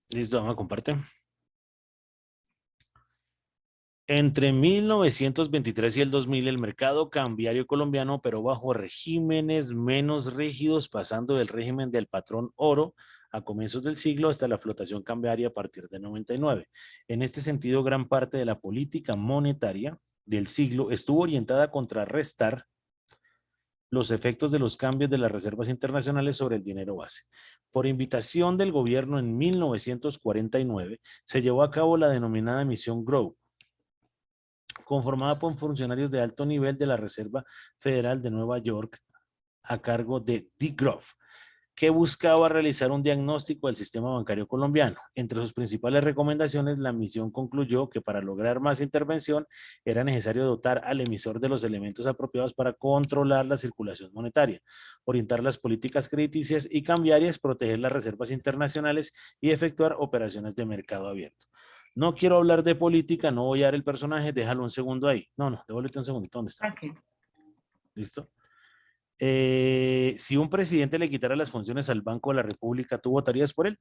Listo, vamos a compartir. Entre 1923 y el 2000, el mercado cambiario colombiano operó bajo regímenes menos rígidos, pasando del régimen del patrón oro a comienzos del siglo hasta la flotación cambiaria a partir de 99. En este sentido, gran parte de la política monetaria del siglo estuvo orientada a contrarrestar los efectos de los cambios de las reservas internacionales sobre el dinero base. Por invitación del gobierno en 1949, se llevó a cabo la denominada Misión Grove, conformada por funcionarios de alto nivel de la Reserva Federal de Nueva York a cargo de Dick Grove, que buscaba realizar un diagnóstico del sistema bancario colombiano. Entre sus principales recomendaciones, la misión concluyó que para lograr más intervención era necesario dotar al emisor de los elementos apropiados para controlar la circulación monetaria, orientar las políticas crediticias y cambiarias, proteger las reservas internacionales y efectuar operaciones de mercado abierto. No quiero hablar de política, no voy a dar el personaje, déjalo un segundo ahí. No, devuélvete un segundito, ¿dónde está? Okay. ¿Listo? Si un presidente le quitara las funciones al Banco de la República, ¿tú votarías por él?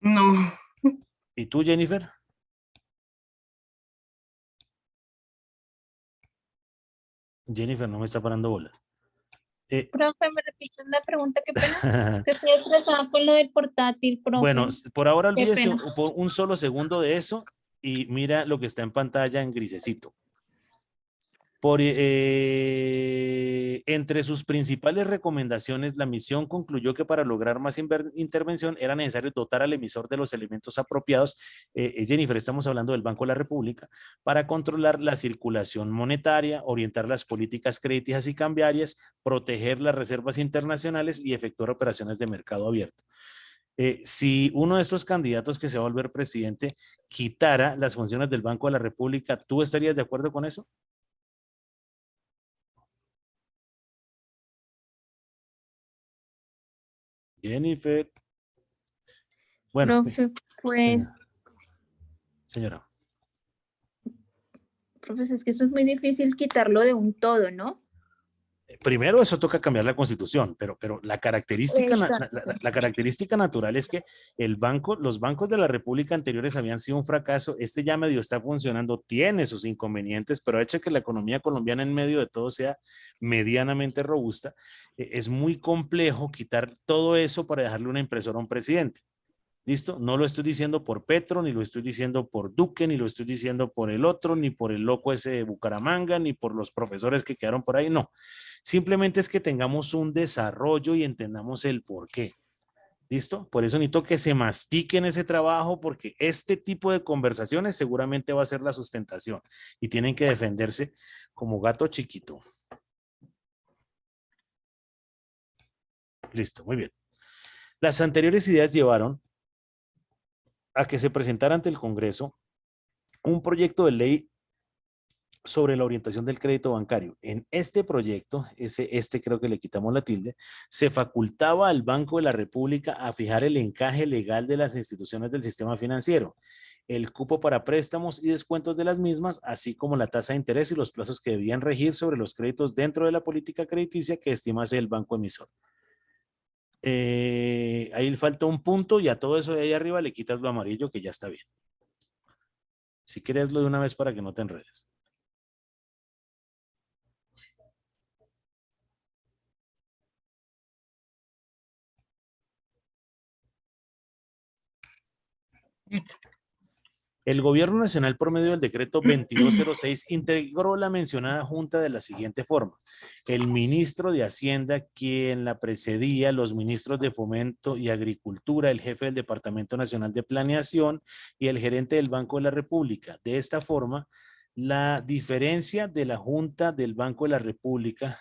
No. ¿Y tú, Jennifer? Jennifer no me está parando bolas. Profe, ¿me repites la pregunta? Qué pena. Que estoy estresada con lo del portátil, profe. Bueno, por ahora Qué olvídese pena. por un solo segundo de eso y mira lo que está en pantalla en grisecito. Entre sus principales recomendaciones, la misión concluyó que para lograr más intervención era necesario dotar al emisor de los elementos apropiados, Jennifer, estamos hablando del Banco de la República, para controlar la circulación monetaria, orientar las políticas crediticias y cambiarias, proteger las reservas internacionales y efectuar operaciones de mercado abierto. Si uno de estos candidatos que se va a volver presidente quitara las funciones del Banco de la República, ¿tú estarías de acuerdo con eso? Jennifer. Bueno, Profe, pues, señora. profe, es que esto es muy difícil quitarlo de un todo, ¿no? Primero, eso toca cambiar la constitución, pero la característica, Exacto. la característica natural es que los bancos de la República anteriores habían sido un fracaso. Este ya medio está funcionando, tiene sus inconvenientes, pero ha hecho que la economía colombiana en medio de todo sea medianamente robusta. Es muy complejo quitar todo eso para dejarle una impresora a un presidente. ¿Listo? No lo estoy diciendo por Petro, ni lo estoy diciendo por Duque, ni lo estoy diciendo por el otro, ni por el loco ese de Bucaramanga, ni por los profesores que quedaron por ahí, no. Simplemente es que tengamos un desarrollo y entendamos el por qué. ¿Listo? Por eso necesito que se mastiquen ese trabajo porque este tipo de conversaciones seguramente va a ser la sustentación y tienen que defenderse como gato chiquito. Listo, muy bien. Las anteriores ideas llevaron a que se presentara ante el Congreso un proyecto de ley sobre la orientación del crédito bancario. En este proyecto, creo que le quitamos la tilde, se facultaba al Banco de la República a fijar el encaje legal de las instituciones del sistema financiero, el cupo para préstamos y descuentos de las mismas, así como la tasa de interés y los plazos que debían regir sobre los créditos dentro de la política crediticia que estimase el banco emisor. Ahí falta un punto y a todo eso de ahí arriba le quitas lo amarillo que ya está bien. Si quieres lo de una vez para que no te enredes. El Gobierno Nacional, por medio del decreto 2206, integró la mencionada junta de la siguiente forma. El ministro de Hacienda, quien la precedía, los ministros de Fomento y Agricultura, el jefe del Departamento Nacional de Planeación y el gerente del Banco de la República. De esta forma, la diferencia de la junta del Banco de la República,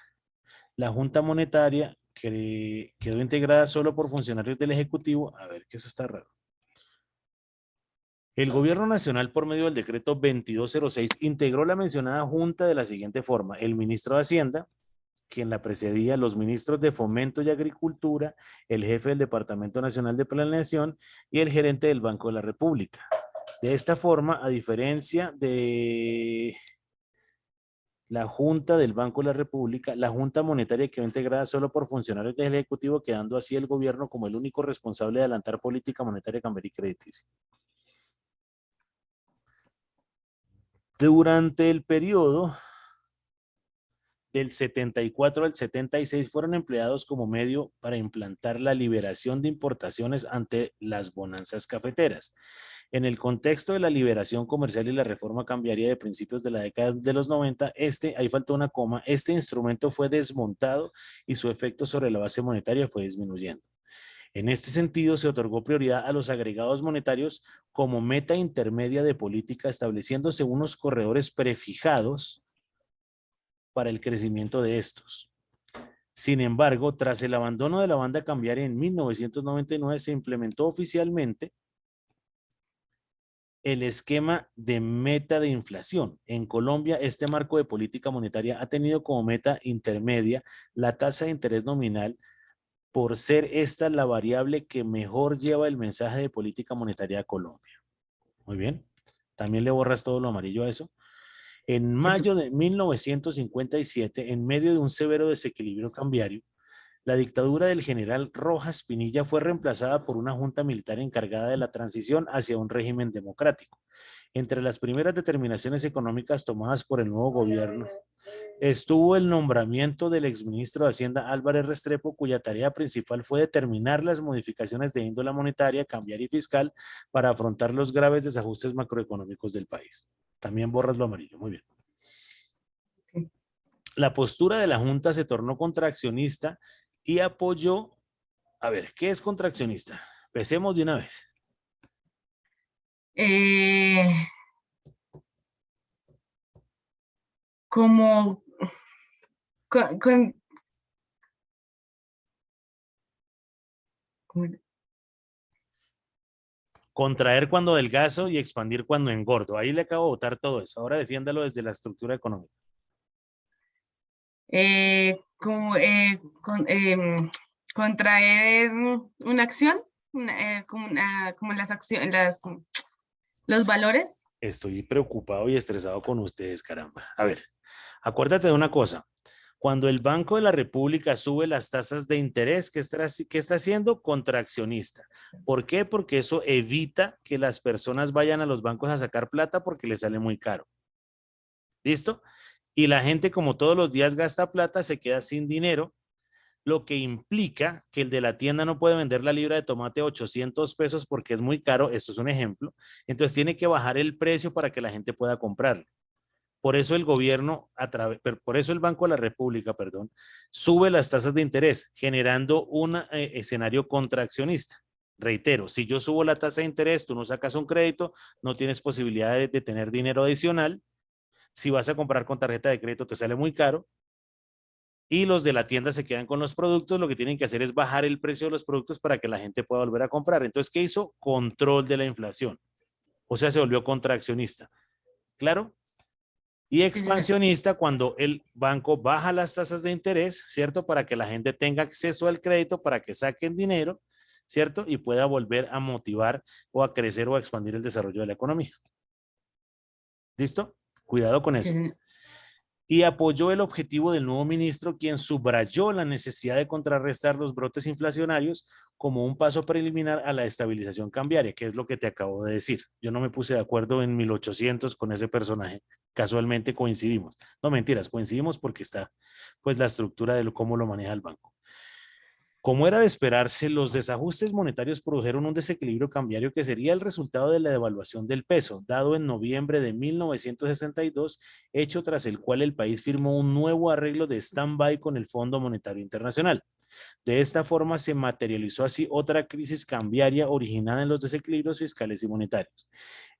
la junta monetaria, que quedó integrada solo por funcionarios del Ejecutivo. A ver, que eso está raro. El Gobierno Nacional, por medio del decreto 2206, integró la mencionada junta de la siguiente forma. El ministro de Hacienda, quien la precedía, los ministros de Fomento y Agricultura, el jefe del Departamento Nacional de Planeación y el gerente del Banco de la República. De esta forma, a diferencia de la Junta del Banco de la República, la Junta Monetaria quedó integrada solo por funcionarios del Ejecutivo, quedando así el gobierno como el único responsable de adelantar política monetaria, cambiaria y crediticia. Durante el periodo del 74 al 76 fueron empleados como medio para implantar la liberación de importaciones ante las bonanzas cafeteras. En el contexto de la liberación comercial y la reforma cambiaria de principios de la década de los 90, ahí faltó una coma, este instrumento fue desmontado y su efecto sobre la base monetaria fue disminuyendo. En este sentido, se otorgó prioridad a los agregados monetarios como meta intermedia de política, estableciéndose unos corredores prefijados para el crecimiento de estos. Sin embargo, tras el abandono de la banda cambiaria en 1999, se implementó oficialmente el esquema de meta de inflación. En Colombia, este marco de política monetaria ha tenido como meta intermedia la tasa de interés nominal, por ser esta la variable que mejor lleva el mensaje de política monetaria a Colombia. Muy bien. También le borras todo lo amarillo a eso. En mayo de 1957, en medio de un severo desequilibrio cambiario, la dictadura del general Rojas Pinilla fue reemplazada por una junta militar encargada de la transición hacia un régimen democrático. Entre las primeras determinaciones económicas tomadas por el nuevo gobierno estuvo el nombramiento del exministro de Hacienda Álvarez Restrepo, cuya tarea principal fue determinar las modificaciones de índole monetaria, cambiaria y fiscal para afrontar los graves desajustes macroeconómicos del país. También borras lo amarillo, muy bien. La postura de la Junta se tornó contraccionista y apoyó, a ver, ¿qué es contraccionista? Empecemos de una vez. Como con Contraer cuando adelgazo y expandir cuando engordo. Ahí le acabo de botar todo eso. Ahora defiéndalo desde la estructura económica. contraer una acción, como las acciones, los valores. Estoy preocupado y estresado con ustedes, caramba. A ver, acuérdate de una cosa. Cuando el Banco de la República sube las tasas de interés, ¿qué está haciendo? Contraccionista. ¿Por qué? Porque eso evita que las personas vayan a los bancos a sacar plata porque les sale muy caro. ¿Listo? Y la gente, como todos los días gasta plata, se queda sin dinero, lo que implica que el de la tienda no puede vender la libra de tomate a 800 pesos porque es muy caro. Esto es un ejemplo. Entonces tiene que bajar el precio para que la gente pueda comprarlo. Por eso el gobierno, por eso el Banco de la República, sube las tasas de interés, generando un escenario contraccionista. Reitero, si yo subo la tasa de interés, tú no sacas un crédito, no tienes posibilidad de tener dinero adicional. Si vas a comprar con tarjeta de crédito, te sale muy caro. Y los de la tienda se quedan con los productos. Lo que tienen que hacer es bajar el precio de los productos para que la gente pueda volver a comprar. Entonces, ¿qué hizo? Control de la inflación. O sea, se volvió contraccionista. ¿Claro? Y expansionista cuando el banco baja las tasas de interés, ¿cierto? Para que la gente tenga acceso al crédito, para que saquen dinero, ¿cierto? Y pueda volver a motivar o a crecer o a expandir el desarrollo de la economía. ¿Listo? Cuidado con eso. Y apoyó el objetivo del nuevo ministro, quien subrayó la necesidad de contrarrestar los brotes inflacionarios como un paso preliminar a la estabilización cambiaria, que es lo que te acabo de decir. Yo no me puse de acuerdo en 1800 con ese personaje. Casualmente coincidimos. No, mentiras, coincidimos porque está pues la estructura de cómo lo maneja el banco. Como era de esperarse, los desajustes monetarios produjeron un desequilibrio cambiario que sería el resultado de la devaluación del peso, dado en noviembre de 1962, hecho tras el cual el país firmó un nuevo arreglo de stand-by con el Fondo Monetario Internacional. De esta forma se materializó así otra crisis cambiaria originada en los desequilibrios fiscales y monetarios.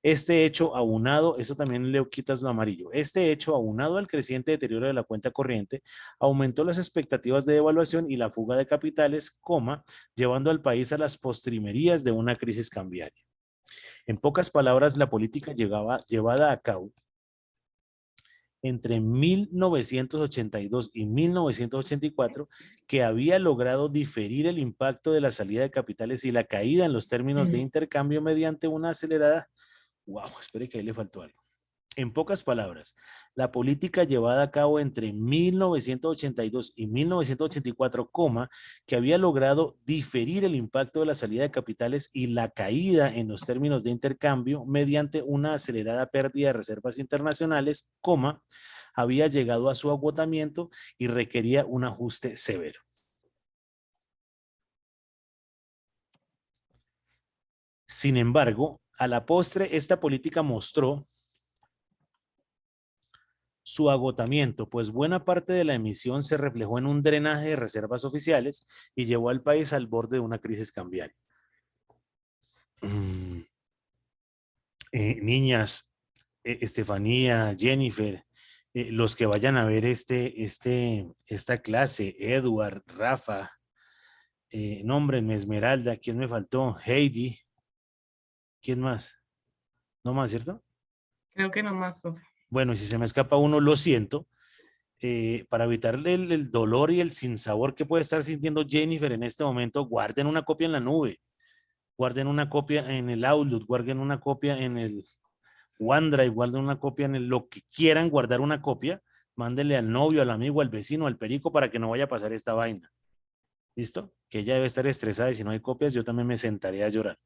Este hecho aunado, eso también le quitas lo amarillo, este hecho aunado al creciente deterioro de la cuenta corriente, aumentó las expectativas de devaluación y la fuga de capitales, llevando al país a las postrimerías de una crisis cambiaria. En pocas palabras, la política llevada a cabo entre 1982 y 1984, que había logrado diferir el impacto de la salida de capitales y la caída en los términos de intercambio mediante una acelerada. Wow, espere que ahí le faltó algo. En pocas palabras, la política llevada a cabo entre 1982 y 1984, que había logrado diferir el impacto de la salida de capitales y la caída en los términos de intercambio mediante una acelerada pérdida de reservas internacionales, había llegado a su agotamiento y requería un ajuste severo. Sin embargo, a la postre, esta política mostró su agotamiento, pues buena parte de la emisión se reflejó en un drenaje de reservas oficiales y llevó al país al borde de una crisis cambiaria. Niñas, Estefanía, Jennifer, los que vayan a ver esta clase, Edward, Rafa, nómbrenme, Esmeralda, ¿quién me faltó? Heidi, ¿quién más? No más, ¿cierto? Creo que no más, profe. Bueno, y si se me escapa uno, lo siento. Para evitar el dolor y el sinsabor que puede estar sintiendo Jennifer en este momento, guarden una copia en la nube, guarden una copia en el Outlook, guarden una copia en el OneDrive, guarden una copia en lo que quieran guardar una copia, mándenle al novio, al amigo, al vecino, al perico para que no vaya a pasar esta vaina. ¿Listo? Que ella debe estar estresada y si no hay copias yo también me sentaré a llorar.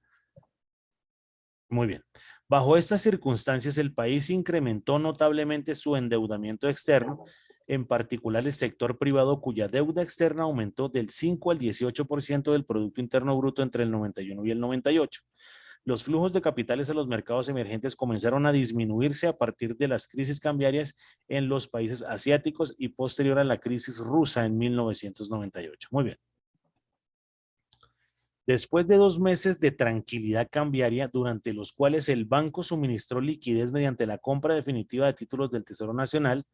Muy bien. Bajo estas circunstancias, el país incrementó notablemente su endeudamiento externo, en particular el sector privado, cuya deuda externa aumentó del 5 al 18% del Producto Interno Bruto entre el 91 y el 98. Los flujos de capitales a los mercados emergentes comenzaron a disminuirse a partir de las crisis cambiarias en los países asiáticos y posterior a la crisis rusa en 1998. Muy bien. Después de 2 meses de tranquilidad cambiaria, durante los cuales el banco suministró liquidez mediante la compra definitiva de títulos del Tesoro Nacional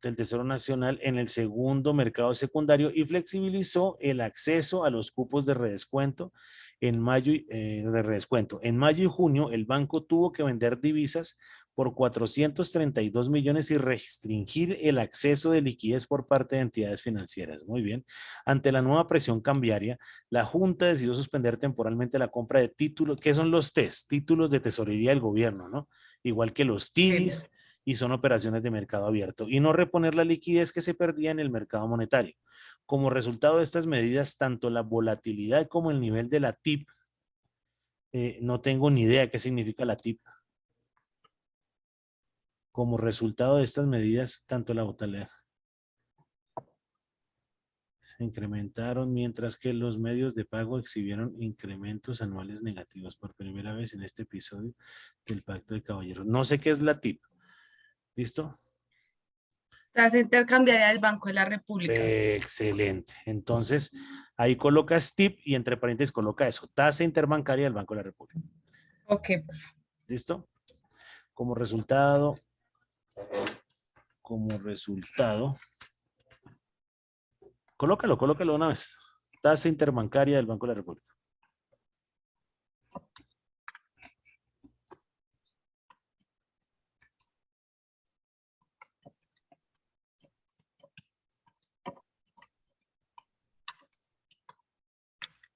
en el segundo mercado secundario y flexibilizó el acceso a los cupos de redescuento en mayo y junio, el banco tuvo que vender divisas por 432 millones y restringir el acceso de liquidez por parte de entidades financieras. Muy bien. Ante la nueva presión cambiaria, la Junta decidió suspender temporalmente la compra de títulos. ¿Qué son los TES? Títulos de tesorería del gobierno, ¿no? Igual que los TIDIs, y son operaciones de mercado abierto, y no reponer la liquidez que se perdía en el mercado monetario. Como resultado de estas medidas, tanto la volatilidad como el nivel de la TIP, no tengo ni idea qué significa la TIP. Como resultado de estas medidas, tanto la volatilidad se incrementaron, mientras que los medios de pago exhibieron incrementos anuales negativos por primera vez en este episodio del Pacto de Caballeros. No sé qué es la TIP. ¿Listo? Tasa intercambiaria del Banco de la República. Excelente. Entonces, ahí colocas TIP y entre paréntesis coloca eso, tasa interbancaria del Banco de la República. Ok. ¿Listo? Como resultado, colócalo una vez. Tasa interbancaria del Banco de la República.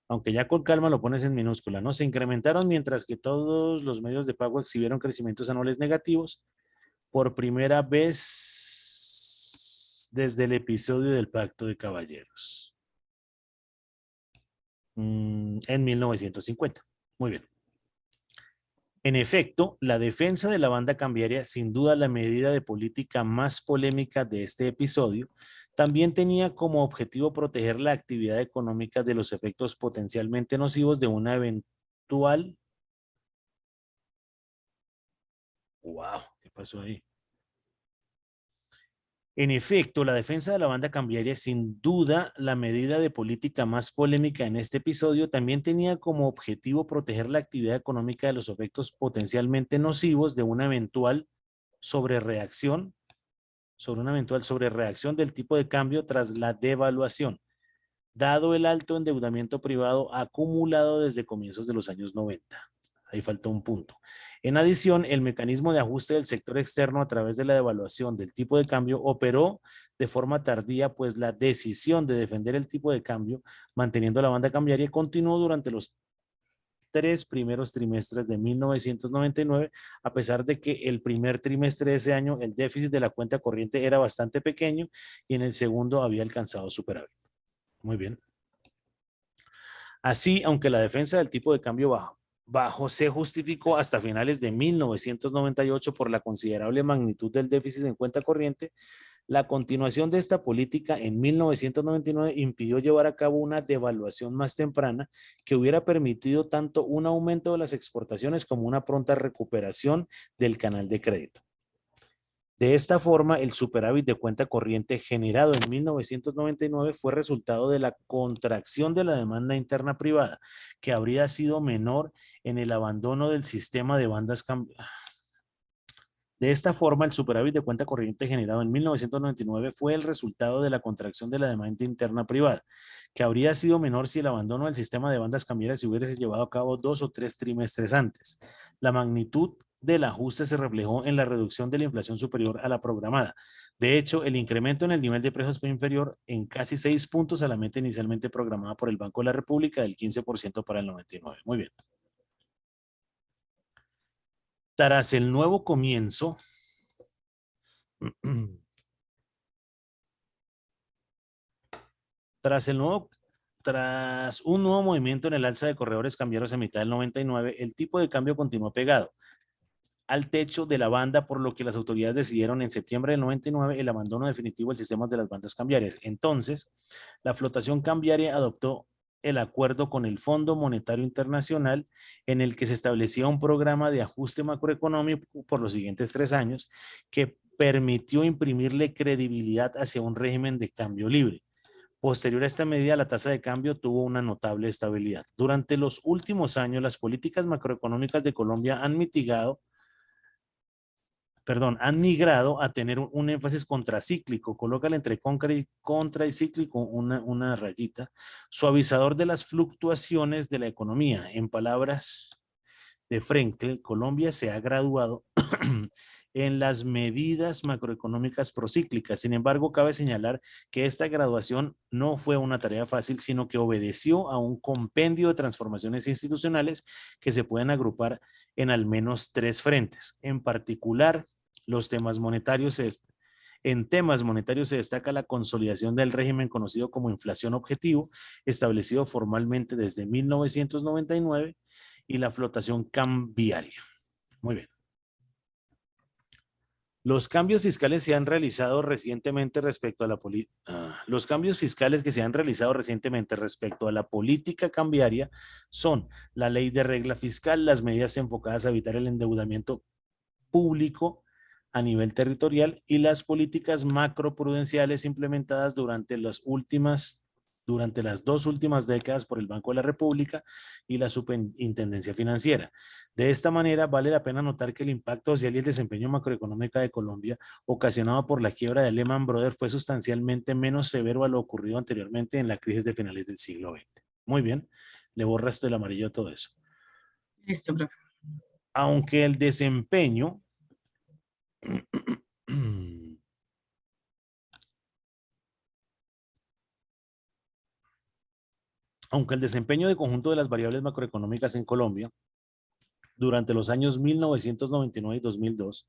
Aunque ya con calma lo pones en minúscula, ¿no? Se incrementaron mientras que todos los medios de pago exhibieron crecimientos anuales negativos por primera vez desde el episodio del Pacto de Caballeros. En 1950. Muy bien. En efecto, la defensa de la banda cambiaria, sin duda la medida de política más polémica de este episodio, también tenía como objetivo proteger la actividad económica de los efectos potencialmente nocivos de una eventual... ¡Wow! ¿Qué pasó ahí? En efecto, la defensa de la banda cambiaria, sin duda la medida de política más polémica en este episodio, también tenía como objetivo proteger la actividad económica de los efectos potencialmente nocivos de una eventual sobrereacción del tipo de cambio tras la devaluación, dado el alto endeudamiento privado acumulado desde comienzos de los años 90. Ahí faltó un punto. En adición, el mecanismo de ajuste del sector externo a través de la devaluación del tipo de cambio operó de forma tardía, pues la decisión de defender el tipo de cambio, manteniendo la banda cambiaria, continuó durante los 3 primeros trimestres de 1999, a pesar de que el primer trimestre de ese año el déficit de la cuenta corriente era bastante pequeño y en el segundo había alcanzado superávit. Muy bien. Así, aunque la defensa del tipo de cambio bajo se justificó hasta finales de 1998 por la considerable magnitud del déficit en cuenta corriente, la continuación de esta política en 1999 impidió llevar a cabo una devaluación más temprana que hubiera permitido tanto un aumento de las exportaciones como una pronta recuperación del canal de crédito. De esta forma, el superávit de cuenta corriente generado en 1999 fue resultado de la contracción de la demanda interna privada, que habría sido menor en el abandono del sistema de bandas cambiarias. De esta forma, el superávit de cuenta corriente generado en 1999 fue el resultado de la contracción de la demanda interna privada, que habría sido menor si el abandono del sistema de bandas cambiarias se hubiese llevado a cabo 2 o 3 trimestres antes. La magnitud del ajuste se reflejó en la reducción de la inflación superior a la programada. De hecho, el incremento en el nivel de precios fue inferior en casi 6 puntos a la meta inicialmente programada por el Banco de la República del 15% para el 99. Muy bien. Tras el nuevo comienzo, tras un nuevo movimiento en el alza de corredores cambiarios a mitad del 99, el tipo de cambio continuó pegado al techo de la banda, por lo que las autoridades decidieron en septiembre del 99 el abandono definitivo del sistema de las bandas cambiarias. Entonces, la flotación cambiaria adoptó el acuerdo con el Fondo Monetario Internacional en el que se establecía un programa de ajuste macroeconómico por los siguientes 3 años que permitió imprimirle credibilidad hacia un régimen de cambio libre. Posterior a esta medida, la tasa de cambio tuvo una notable estabilidad. Durante los últimos años, las políticas macroeconómicas de Colombia han migrado a tener un énfasis contracíclico, colócale entre contra y cíclico una rayita, suavizador de las fluctuaciones de la economía. En palabras de Frenkel, Colombia se ha graduado en las medidas macroeconómicas procíclicas. Sin embargo, cabe señalar que esta graduación no fue una tarea fácil, sino que obedeció a un compendio de transformaciones institucionales que se pueden agrupar en al menos 3 frentes. En particular, en temas monetarios se destaca la consolidación del régimen conocido como inflación objetivo, establecido formalmente desde 1999, y la flotación cambiaria. Muy bien. Los cambios fiscales que se han realizado recientemente respecto a la política cambiaria son la ley de regla fiscal, las medidas enfocadas a evitar el endeudamiento público a nivel territorial y las políticas macroprudenciales implementadas durante las 2 últimas décadas por el Banco de la República y la Superintendencia Financiera. De esta manera, vale la pena notar que el impacto social y el desempeño macroeconómico de Colombia, ocasionado por la quiebra de Lehman Brothers, fue sustancialmente menos severo a lo ocurrido anteriormente en la crisis de finales del siglo XX. Muy bien, le borro esto del amarillo a todo eso. Listo, profe. Aunque el desempeño de conjunto de las variables macroeconómicas en Colombia durante los años 1999 y 2002,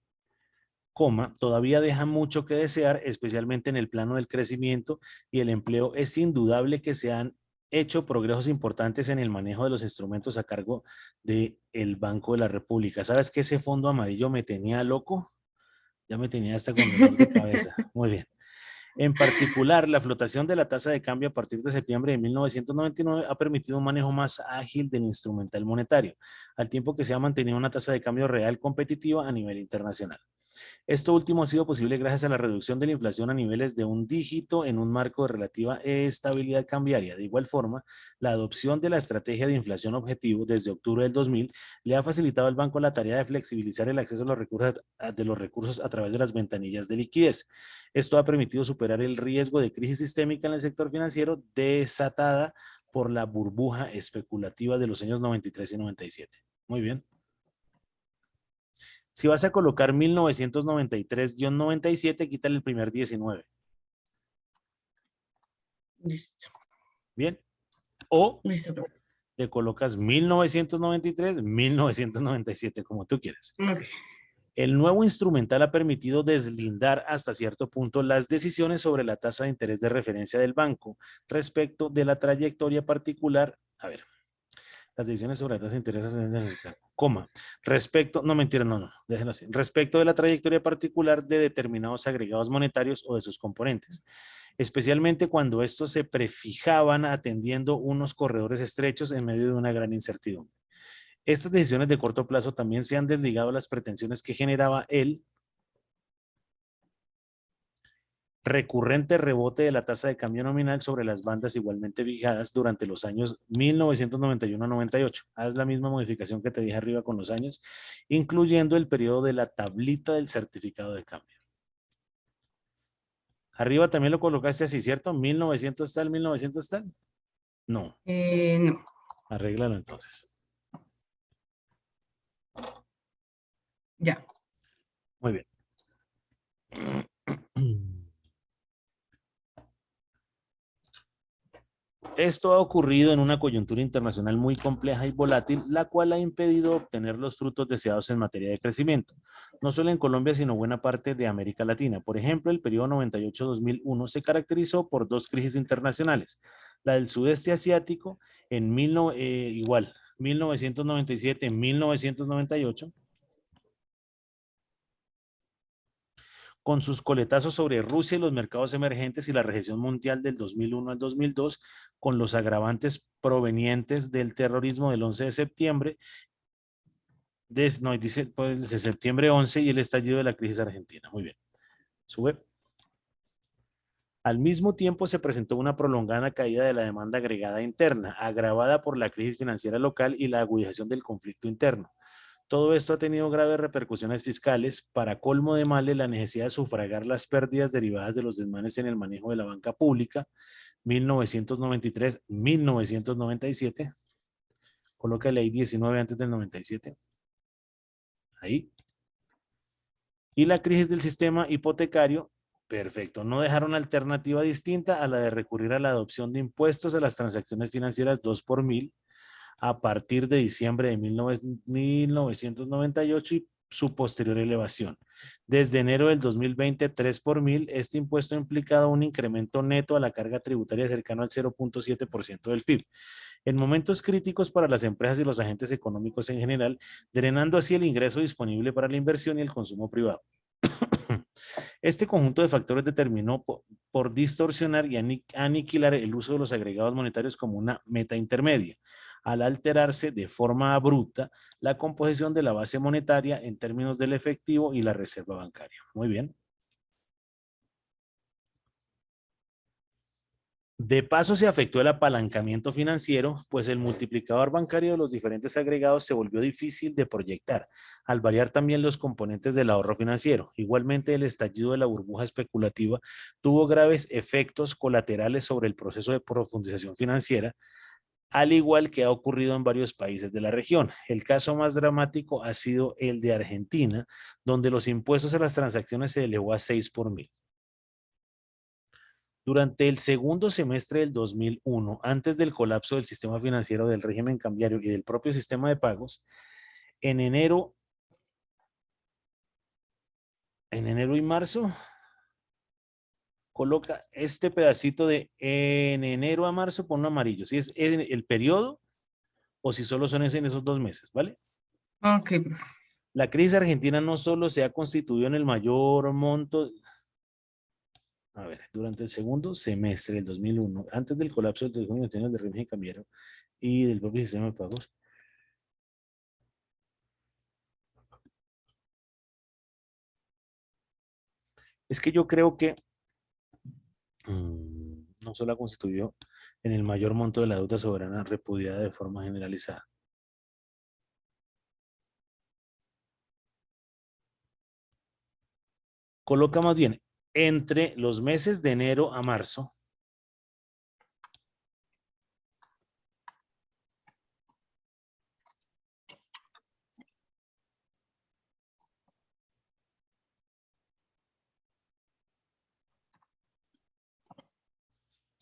todavía deja mucho que desear, especialmente en el plano del crecimiento y el empleo, es indudable que se han hecho progresos importantes en el manejo de los instrumentos a cargo del Banco de la República. ¿Sabes que ese fondo amarillo me tenía loco? Ya me tenía hasta con dolor de cabeza. Muy bien. En particular, la flotación de la tasa de cambio a partir de septiembre de 1999 ha permitido un manejo más ágil del instrumental monetario, al tiempo que se ha mantenido una tasa de cambio real competitiva a nivel internacional. Esto último ha sido posible gracias a la reducción de la inflación a niveles de un dígito en un marco de relativa estabilidad cambiaria. De igual forma, la adopción de la estrategia de inflación objetivo desde octubre del 2000 le ha facilitado al banco la tarea de flexibilizar el acceso a los recursos a través de las ventanillas de liquidez. Esto ha permitido superar el riesgo de crisis sistémica en el sector financiero desatada por la burbuja especulativa de los años 93 y 97. Muy bien. Si vas a colocar 1993-97, quítale el primer 19. Listo. Bien. O Listo, profe. Le colocas 1993, 1997, como tú quieras. Ok. El nuevo instrumental ha permitido deslindar hasta cierto punto las decisiones sobre la tasa de interés de referencia del banco respecto de la trayectoria particular. A ver, las decisiones sobre la tasa de interés, coma, respecto, no mentira, no, déjenlo así, respecto de la trayectoria particular de determinados agregados monetarios o de sus componentes, especialmente cuando estos se prefijaban atendiendo unos corredores estrechos en medio de una gran incertidumbre. Estas decisiones de corto plazo también se han desligado a las pretensiones que generaba el recurrente rebote de la tasa de cambio nominal sobre las bandas igualmente fijadas durante los años 1991 a 98. Haz la misma modificación que te dije arriba con los años, incluyendo el periodo de la tablita del certificado de cambio. Arriba también lo colocaste así, ¿cierto? 1900 tal, 1900 tal. No, No. arréglalo entonces. Ya. Muy bien. Esto ha ocurrido en una coyuntura internacional muy compleja y volátil, la cual ha impedido obtener los frutos deseados en materia de crecimiento, no solo en Colombia, sino buena parte de América Latina. Por ejemplo, el periodo 98-2001 se caracterizó por dos crisis internacionales, la del sudeste asiático en 1997-1998, con sus coletazos sobre Rusia y los mercados emergentes y la recesión mundial del 2001 al 2002, con los agravantes provenientes del terrorismo del 11 de septiembre, de septiembre 11 y el estallido de la crisis argentina. Muy bien. Sube. Al mismo tiempo se presentó una prolongada caída de la demanda agregada interna, agravada por la crisis financiera local y la agudización del conflicto interno. Todo esto ha tenido graves repercusiones fiscales. Para colmo de males, la necesidad de sufragar las pérdidas derivadas de los desmanes en el manejo de la banca pública, 1993-1997. Coloca ley 19 antes del 97. Ahí. Y la crisis del sistema hipotecario, perfecto. No dejaron alternativa distinta a la de recurrir a la adopción de impuestos a las transacciones financieras 2 por mil a partir de diciembre de 1998 y su posterior elevación. Desde enero del 2020, 3 por mil, este impuesto ha implicado un incremento neto a la carga tributaria cercano al 0.7% del PIB. En momentos críticos para las empresas y los agentes económicos en general, drenando así el ingreso disponible para la inversión y el consumo privado. Este conjunto de factores determinó por distorsionar y aniquilar el uso de los agregados monetarios como una meta intermedia, al alterarse de forma abrupta la composición de la base monetaria en términos del efectivo y la reserva bancaria. Muy bien. De paso, se afectó el apalancamiento financiero, pues el multiplicador bancario de los diferentes agregados se volvió difícil de proyectar, al variar también los componentes del ahorro financiero. Igualmente, el estallido de la burbuja especulativa tuvo graves efectos colaterales sobre el proceso de profundización financiera, al igual que ha ocurrido en varios países de la región. El caso más dramático ha sido el de Argentina, donde los impuestos a las transacciones se elevó a 6 por mil. Durante el segundo semestre del 2001, antes del colapso del sistema financiero, del régimen cambiario y del propio sistema de pagos, en enero y marzo, coloca este pedacito de en enero a marzo, ponlo amarillo, si es el periodo o si solo son en esos 2 meses, ¿vale? Ok. La crisis argentina no solo se ha constituido en el mayor monto, a ver, durante el segundo semestre del 2001, antes del colapso del régimen cambiario y del propio sistema de pagos, es que yo creo que no solo ha constituido en el mayor monto de la deuda soberana repudiada de forma generalizada. Coloca más bien entre los meses de enero a marzo.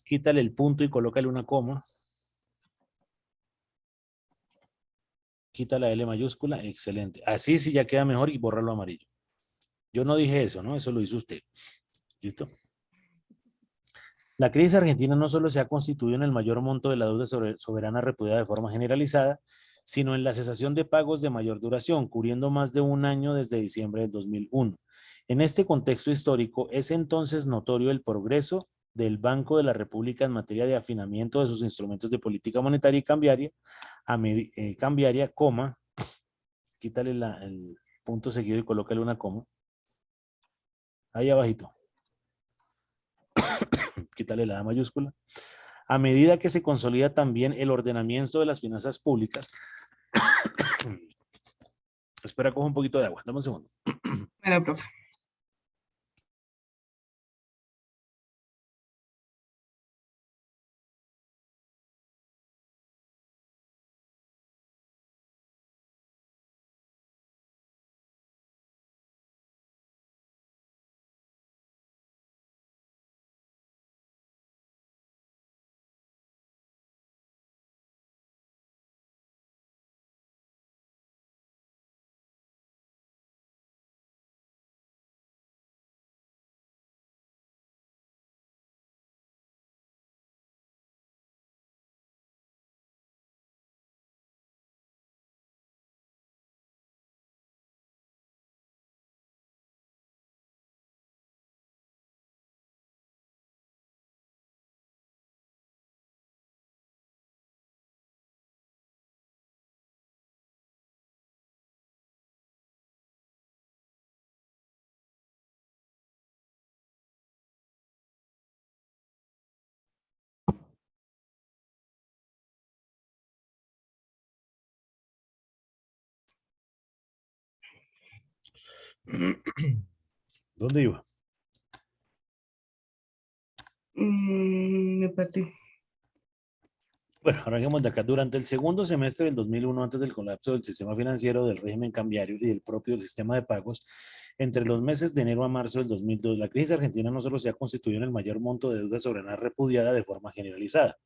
Quítale el punto y colócale una coma. Quita la L mayúscula, excelente. Así sí ya queda mejor y borra lo amarillo. Yo no dije eso, ¿no? Eso lo hizo usted. ¿Listo? La crisis argentina no solo se ha constituido en el mayor monto de la deuda soberana repudiada de forma generalizada, sino en la cesación de pagos de mayor duración, cubriendo más de un año desde diciembre del 2001. En este contexto histórico, es entonces notorio el progreso del Banco de la República en materia de afinamiento de sus instrumentos de política monetaria y cambiaria, coma, quítale el punto seguido y colócale una coma, ahí abajito, quítale la A mayúscula. A medida que se consolida también el ordenamiento de las finanzas públicas. Espera, cojo un poquito de agua, dame un segundo. Bueno, profe. ¿Dónde iba? Me perdí. Bueno, arranquemos de acá. Durante el segundo semestre del 2001, antes del colapso del sistema financiero, del régimen cambiario y del propio sistema de pagos, entre los meses de enero a marzo del 2002, la crisis argentina no solo se ha constituido en el mayor monto de deuda soberana repudiada de forma generalizada,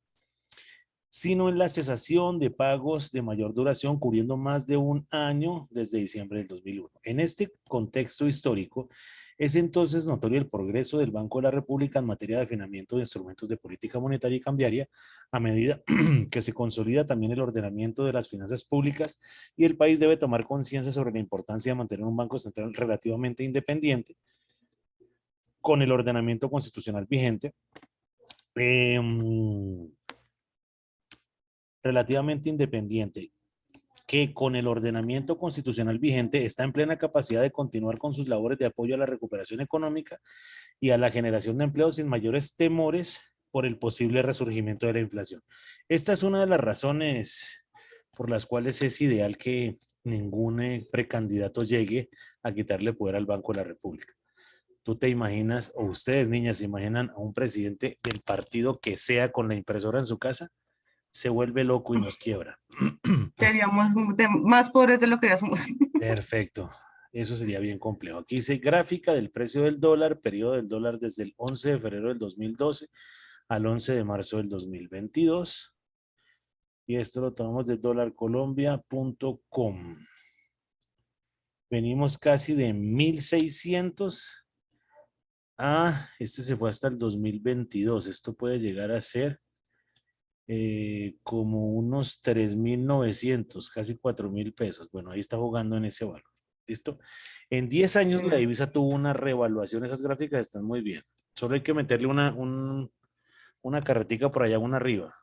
sino en la cesación de pagos de mayor duración, cubriendo más de un año desde diciembre del 2001. En este contexto histórico, es entonces notorio el progreso del Banco de la República en materia de afinamiento de instrumentos de política monetaria y cambiaria, a medida que se consolida también el ordenamiento de las finanzas públicas y el país debe tomar conciencia sobre la importancia de mantener un banco central relativamente independiente con el ordenamiento constitucional vigente. Relativamente independiente, que con el ordenamiento constitucional vigente está en plena capacidad de continuar con sus labores de apoyo a la recuperación económica y a la generación de empleo sin mayores temores por el posible resurgimiento de la inflación. Esta es una de las razones por las cuales es ideal que ningún precandidato llegue a quitarle poder al Banco de la República. ¿Tú te imaginas, o ustedes, niñas, se imaginan a un presidente del partido que sea con la impresora en su casa? Se vuelve loco y nos quiebra. Seríamos más pobres de lo que ya somos. Perfecto. Eso sería bien complejo. Aquí dice gráfica del precio del dólar, periodo del dólar desde el 11 de febrero del 2012 al 11 de marzo del 2022. Y esto lo tomamos de dólarcolombia.com. Venimos casi de 1600. Este se fue hasta el 2022. Esto puede llegar a ser como unos 3.900, casi 4.000 pesos. Bueno, ahí está jugando en ese valor. ¿Listo? En 10 años Sí. la divisa tuvo una revaluación. Esas gráficas están muy bien. Solo hay que meterle una carretica por allá, una arriba.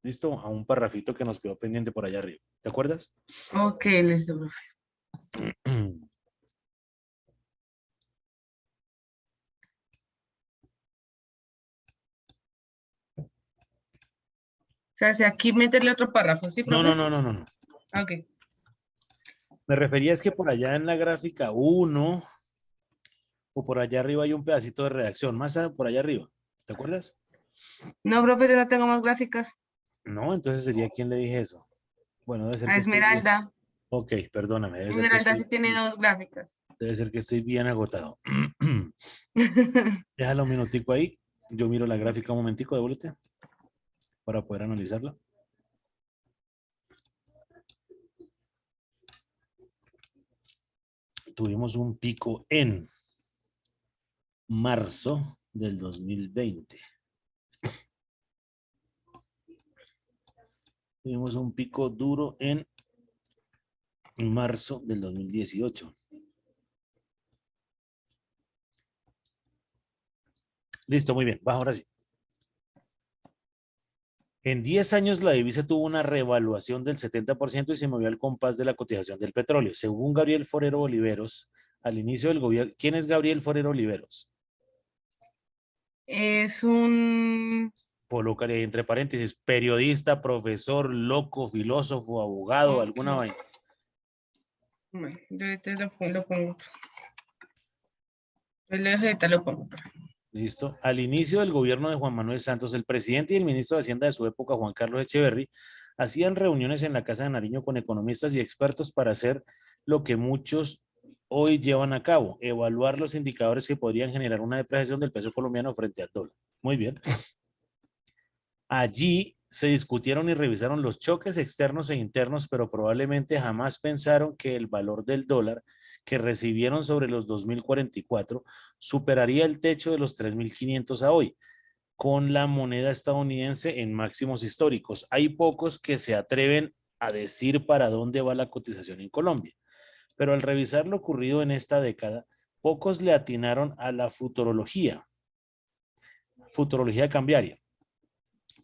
¿Listo? A un parrafito que nos quedó pendiente por allá arriba. ¿Te acuerdas? Ok, listo, profe. O sea, si aquí meterle otro párrafo, ¿sí, No, profe? no, no, no, no, no. Ok. Me refería es que por allá en la gráfica 1 o por allá arriba hay un pedacito de redacción. Por allá arriba. ¿Te acuerdas? No, profe, yo no tengo más gráficas. No, entonces sería quien le dije eso. Bueno, debe ser A que estoy bien. Esmeralda. Ok, perdóname, Esmeralda sí tiene dos gráficas. debe ser que estoy bien agotado. Déjalo un minutico ahí. Yo miro la gráfica un momentico, devuélvete para poder analizarla. tuvimos un pico en marzo del 2020. Tuvimos un pico duro en marzo del 2018. Listo, muy bien. Bajo ahora sí. En 10 años la divisa tuvo una revaluación del 70% y se movió al compás de la cotización del petróleo. Según Gabriel Forero Oliveros, al inicio del gobierno... ¿Quién es Gabriel Forero Oliveros? Es un... Colocaré ahí entre paréntesis, periodista, profesor, loco, filósofo, abogado, Ok. alguna vaina. Bueno, yo ahorita lo pongo. Ahorita lo pongo. Listo. Al inicio del gobierno de Juan Manuel Santos, el presidente y el ministro de Hacienda de su época, Juan Carlos Echeverry, hacían reuniones en la Casa de Nariño con economistas y expertos para hacer lo que muchos hoy llevan a cabo, evaluar los indicadores que podrían generar una depreciación del peso colombiano frente al dólar. Muy bien. Allí se discutieron y revisaron los choques externos e internos, pero probablemente jamás pensaron que el valor del dólar que recibieron sobre los 2044 superaría el techo de los 3.500 a hoy, con la moneda estadounidense en máximos históricos. Hay pocos que se atreven a decir para dónde va la cotización en Colombia, pero al revisar lo ocurrido en esta década, pocos le atinaron a la futurología cambiaria,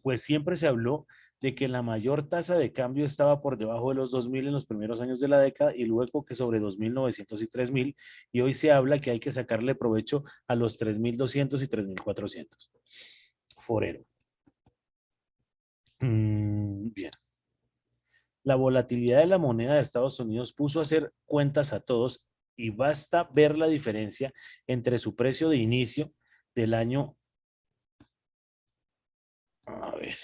pues siempre se habló de que la mayor tasa de cambio estaba por debajo de los 2.000 en los primeros años de la década y luego que sobre 2.900 y 3.000, y hoy se habla que hay que sacarle provecho a los 3.200 y 3.400. Forero. Bien. La volatilidad de la moneda de Estados Unidos puso a hacer cuentas a todos y basta ver la diferencia entre su precio de inicio del año. A ver.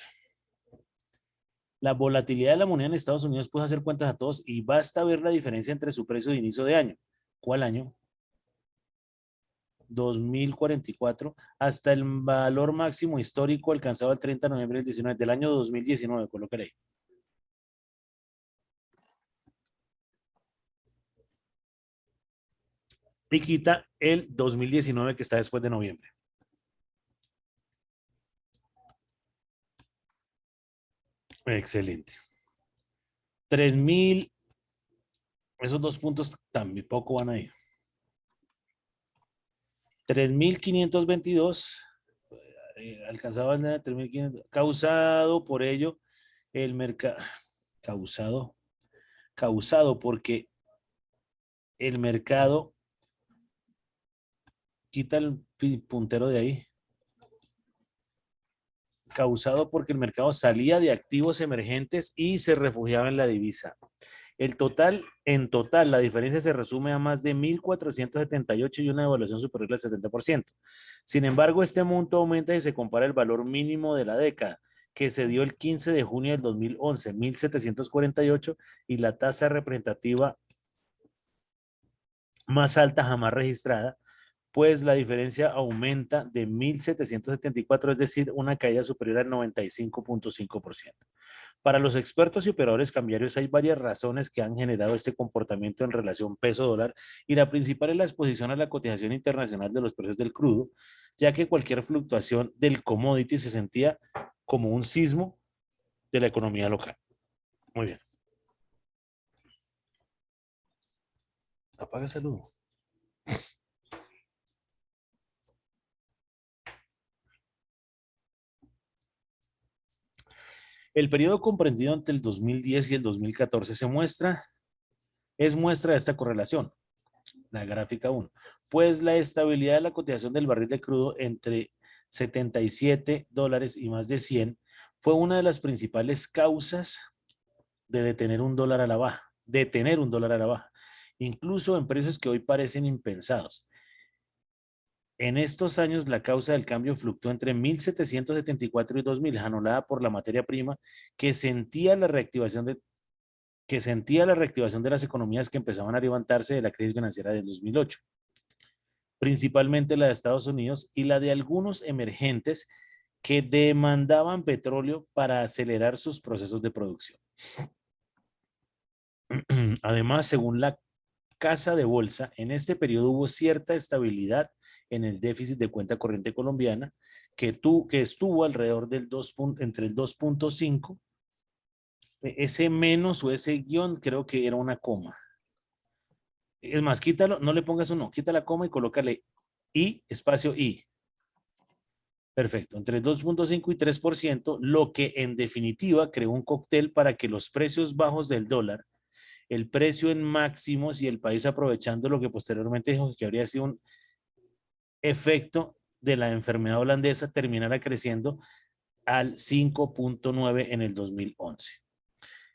La volatilidad de la moneda en Estados Unidos puede hacer cuentas a todos y basta ver la diferencia entre su precio de inicio de año. ¿Cuál año? 2044 hasta el valor máximo histórico alcanzado el 30 de noviembre del 19, del año 2019, colocaré ahí. Y quita el 2019 que está después de noviembre. Excelente. 3.000, esos dos puntos tampoco van a ir. 3.522, alcanzaba el 3.500, causado por ello el mercado, causado porque el mercado, quita el puntero de ahí, causado porque el mercado salía de activos emergentes y se refugiaba en la divisa. En total, la diferencia se resume a más de 1.478 y una devaluación superior al 70%. Sin embargo, este monto aumenta si se compara el valor mínimo de la década, que se dio el 15 de junio del 2011, 1.748, y la tasa representativa más alta jamás registrada, pues la diferencia aumenta de 1.774, es decir, una caída superior al 95.5%. Para los expertos y operadores cambiarios hay varias razones que han generado este comportamiento en relación peso-dólar y la principal es la exposición a la cotización internacional de los precios del crudo, ya que cualquier fluctuación del commodity se sentía como un sismo de la economía local. Muy bien. Apaga ese luz. El periodo comprendido entre el 2010 y el 2014 es muestra de esta correlación, la gráfica 1, pues la estabilidad de la cotización del barril de crudo entre $77 y más de 100 fue una de las principales causas de detener un dólar a la baja, incluso en precios que hoy parecen impensados. En estos años, la causa del cambio fluctuó entre 1.774 y 2.000, anulada por la materia prima que sentía la reactivación de las economías que empezaban a levantarse de la crisis financiera del 2008, principalmente la de Estados Unidos y la de algunos emergentes que demandaban petróleo para acelerar sus procesos de producción. Además, según la casa de bolsa, en este periodo hubo cierta estabilidad en el déficit de cuenta corriente colombiana que estuvo alrededor del entre el 2.5. Ese menos o ese guión creo que era una coma. Es más, quítalo, no le pongas uno, quita la coma y colócale I, espacio I. Perfecto, entre el 2.5 y 3%, lo que en definitiva creó un cóctel para que los precios bajos del dólar, el precio en máximos y el país aprovechando lo que posteriormente dijo que habría sido un efecto de la enfermedad holandesa, terminara creciendo al 5.9 en el 2011.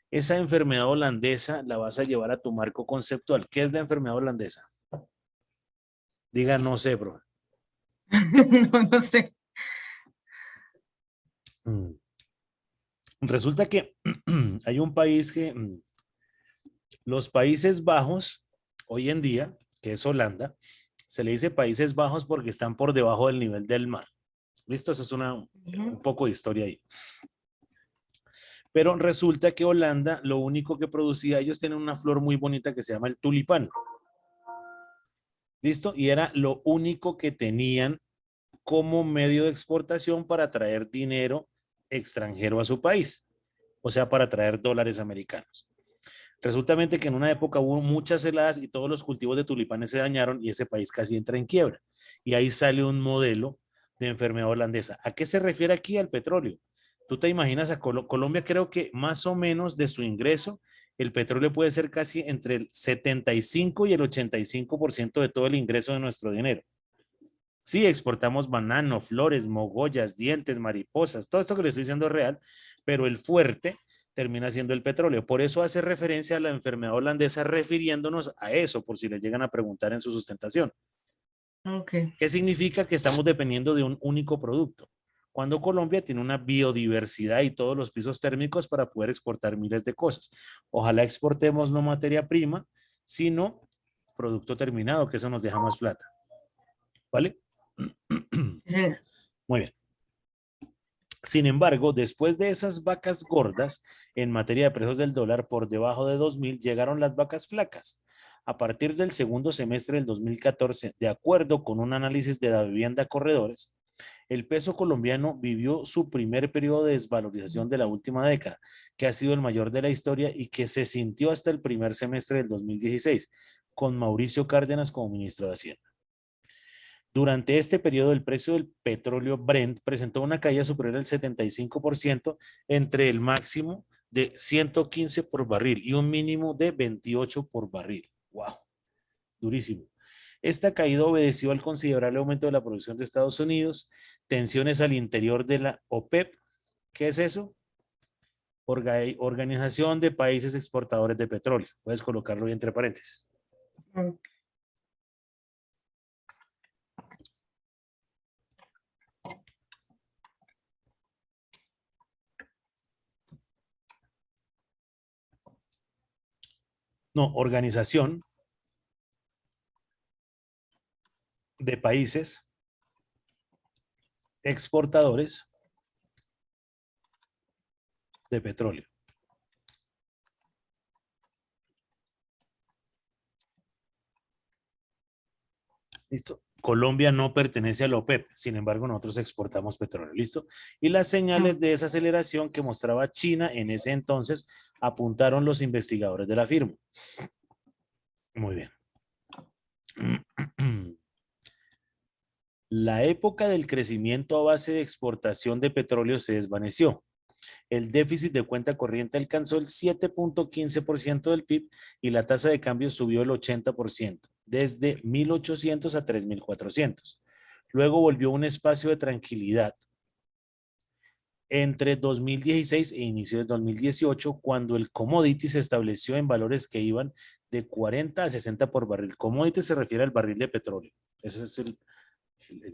Esa enfermedad holandesa la vas a llevar a tu marco conceptual. ¿Qué es la enfermedad holandesa? Diga, no sé, bro. No sé. Resulta que hay un país que los Países Bajos, hoy en día, que es Holanda, se le dice Países Bajos porque están por debajo del nivel del mar. ¿Listo? Eso es un poco de historia ahí. Pero resulta que Holanda, lo único que producía, ellos tienen una flor muy bonita que se llama el tulipán. ¿Listo? Y era lo único que tenían como medio de exportación para traer dinero extranjero a su país. O sea, para traer dólares americanos. Resulta que en una época hubo muchas heladas y todos los cultivos de tulipanes se dañaron y ese país casi entra en quiebra. Y ahí sale un modelo de enfermedad holandesa. ¿A qué se refiere aquí? Al petróleo. Tú te imaginas a Colombia, creo que más o menos de su ingreso, el petróleo puede ser casi entre el 75 y el 85% de todo el ingreso de nuestro dinero. Sí, exportamos banano, flores, mogollas, dientes, mariposas, todo esto que le estoy diciendo es real, pero el fuerte termina siendo el petróleo. Por eso hace referencia a la enfermedad holandesa refiriéndonos a eso, por si le llegan a preguntar en su sustentación. Okay. ¿Qué significa? Que estamos dependiendo de un único producto. Cuando Colombia tiene una biodiversidad y todos los pisos térmicos para poder exportar miles de cosas. Ojalá exportemos no materia prima, sino producto terminado, que eso nos deja más plata. ¿Vale? Sí. Muy bien. Sin embargo, después de esas vacas gordas, en materia de precios del dólar, por debajo de 2.000, llegaron las vacas flacas. A partir del segundo semestre del 2014, de acuerdo con un análisis de la vivienda Corredores, el peso colombiano vivió su primer periodo de desvalorización de la última década, que ha sido el mayor de la historia y que se sintió hasta el primer semestre del 2016, con Mauricio Cárdenas como ministro de Hacienda. Durante este periodo, el precio del petróleo Brent presentó una caída superior al 75% entre el máximo de 115 por barril y un mínimo de 28 por barril. ¡Wow! Durísimo. Esta caída obedeció al considerable aumento de la producción de Estados Unidos, tensiones al interior de la OPEP. ¿Qué es eso? Organización de Países Exportadores de Petróleo. Puedes colocarlo ahí entre paréntesis. No, Organización de Países Exportadores de Petróleo. ¿Listo? Colombia no pertenece a la OPEP, sin embargo nosotros exportamos petróleo, ¿listo? Y las señales de esa aceleración que mostraba China en ese entonces apuntaron los investigadores de la firma. Muy bien. La época del crecimiento a base de exportación de petróleo se desvaneció. El déficit de cuenta corriente alcanzó el 7.15% del PIB y la tasa de cambio subió el 80%, desde 1.800 a 3.400. Luego volvió un espacio de tranquilidad entre 2016 e inicio de 2018, cuando el commodity se estableció en valores que iban de 40 a 60 por barril. Commodity se refiere al barril de petróleo. Ese es el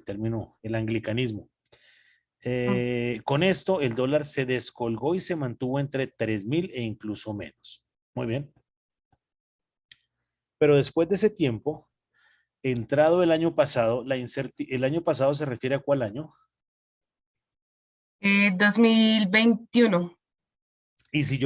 término, el anglicanismo. Con esto, el dólar se descolgó y se mantuvo entre 3.000 e incluso menos. Muy bien. Pero después de ese tiempo, entrado el año pasado, el año pasado se refiere a ¿cuál año? 2021. Y si yo